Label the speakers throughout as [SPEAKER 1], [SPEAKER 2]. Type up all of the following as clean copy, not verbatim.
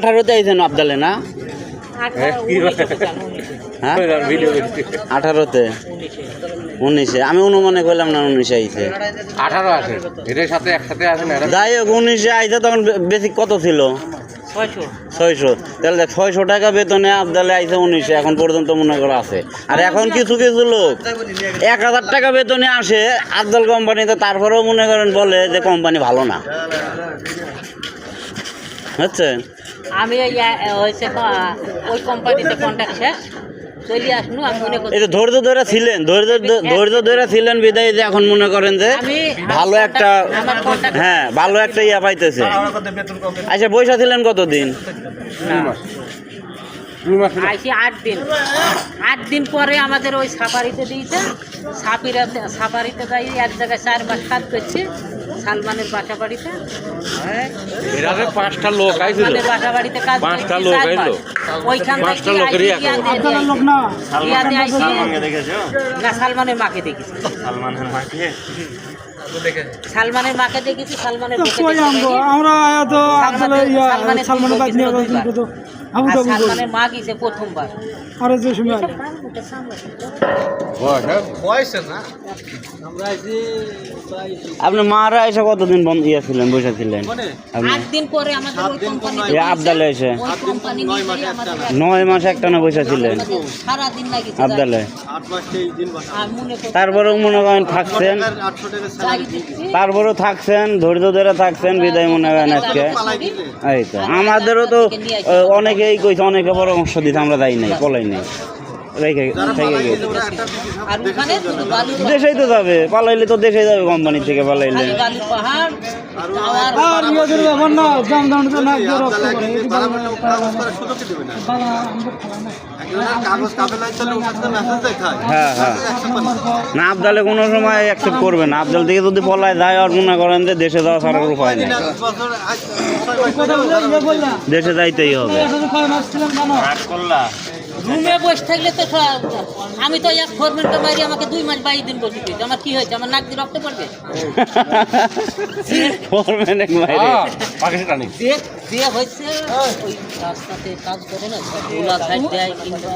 [SPEAKER 1] 18তে আইছেন আবদালে না? হ্যাঁ 18তে 19-এ আমি অনুমানে করলাম না 19-এ আইছে
[SPEAKER 2] 18 আছে এর সাথে একসাথে আছে না
[SPEAKER 1] যাই হোক 19-এ আইছে তখন বেসিক কত ছিল 600 তাহলে দেখ 600 টাকা বেতনে আবদালে আইছে 19-এ এখন পর্যন্ত মনে করা আছে আর এখন কিছু কিছু লোক 1000 টাকা বেতনে আসে আবদাল কোম্পানিতে তারপরেও মনে করেন বলে যে কোম্পানি ভালো না হচ্ছে
[SPEAKER 3] আমি ওই কোম্পানিতে কন্ট্যাক্ট শেষ চলে আসনু আমি মনে করি
[SPEAKER 1] এই যে ধৈর্য ধরে ছিলেন বিদায় যে এখন মনে করেন যে ভালো একটা হ্যাঁ ভালো একটা ইয়া পাইতেছে আচ্ছা বৈশা ছিলেন কতদিন
[SPEAKER 3] আইসি 8 দিন পরে আমাদের ওই সাফারিতে দিয়েছে সাফারিতে যাই এক জায়গায় 4 মাস কাজ করছি সালমানের বাসা বাড়িতে
[SPEAKER 2] এরারে 5টা লোক আইছিল
[SPEAKER 3] সালমানের বাসা বাড়িতে কাজ
[SPEAKER 2] 5টা লোক আইলো
[SPEAKER 3] ওইখান থেকে
[SPEAKER 2] 5টা লোকেরই
[SPEAKER 3] আপনার লোক না সালমানকে দেখেছো না সালমানের মাকে দেখেছি সালমানের মাকে দেখেছি সালমানের
[SPEAKER 4] আমরা তো সালমানের কাছে নিয়ে তো
[SPEAKER 3] সালমানের মা গেছে প্রথমবার
[SPEAKER 4] আরে যে সময়
[SPEAKER 1] আপনি মারা এসে কতদিন বন্ধ ছিলেন বসে ছিলেন
[SPEAKER 3] 8 দিন পরে আমাদের ওই কোম্পানি
[SPEAKER 1] আবদালে এসে
[SPEAKER 3] ওই কোম্পানি
[SPEAKER 1] 9 মাস একটানা বসে ছিলেন
[SPEAKER 3] সারা দিন লাগিছে
[SPEAKER 1] আবদালে
[SPEAKER 5] 8 মাস 23 দিন বসা
[SPEAKER 3] আর মনে করি
[SPEAKER 1] তারপরেও মনে করেন থাকছেন
[SPEAKER 5] 800 টাকা স্যালারি
[SPEAKER 1] তারপরেও থাকছেন ধৈর্য ধরে থাকছেন বিদায় মনে করেন আজকে এই তো আমাদেরও তো অনেকেই কইছে অনেকে পরামর্শ দিতে আমরা যাই নাই পলাই নাই রেখে থেকে গেছে
[SPEAKER 3] আর ওখানে শুধু বালু
[SPEAKER 1] দেশেই তো যাবে পালাইলে তো দেশে যাবে কোম্পানি থেকে পালাইলে
[SPEAKER 3] বালু পাহাড় টাওয়ার
[SPEAKER 4] আর ইয়াদের ব্যাপার না দাম দাম তো না দিয়ে রক্ত করে
[SPEAKER 5] তারা মানে কাগজ করার সুযোগই দেবে না কাগজ কাবেলাই তো লোক সাথে মেসেজ দেখায়
[SPEAKER 1] হ্যাঁ না আবদালে কোনো সময় অ্যাকসেপ্ট করবে না আবদাল থেকে যদি পলায় যায় আর মনে করেন যে দেশে যাওয়া ছাড়া কোনো উপায় নেই দেশে যাইতেই হবে
[SPEAKER 3] রুমে বসে থাকলে তো আমি তো এক ফরমেন্টে মারি আমাকে 2 মাস 22 দিন বসে দিয়েছে আমার কি হয়েছে আমার নাক দিয়ে রক্ত পড়বে
[SPEAKER 1] ফরম্যান এক মাইরে
[SPEAKER 2] পাকিস্তানি
[SPEAKER 3] দিয়ে হচ্ছে ওই রাস্তাতে কাজ করে না ধুলা ঝাড় দেয় কিংবা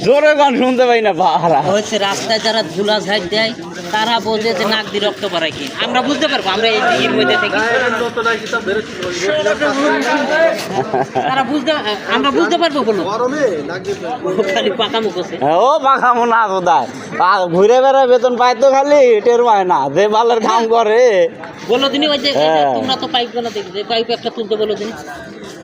[SPEAKER 1] জোরে গান শুনতে পাই না বাহারা
[SPEAKER 3] হচ্ছে রাস্তায় যারা ধুলা ঝাড় দেয় তারা বোঝে যে নাক দিয়ে রক্ত পড়ায় কি আমরা বুঝতে পারবো আমরা এই দিকের মধ্যে থেকে তারা আমরা বুঝতে পারবো বলো খালি পাকা মুখ আছে
[SPEAKER 1] ও পাখামো না কোথায় ঘুরে বেড়ায় বেতন পায় তো খালি টের পায় না যে বালের কাম করে
[SPEAKER 3] বলো দিনই ওই যে তোমরা তো পাইপ গোনা দেখবে পাইপ একটা তুলতে বলো দিনই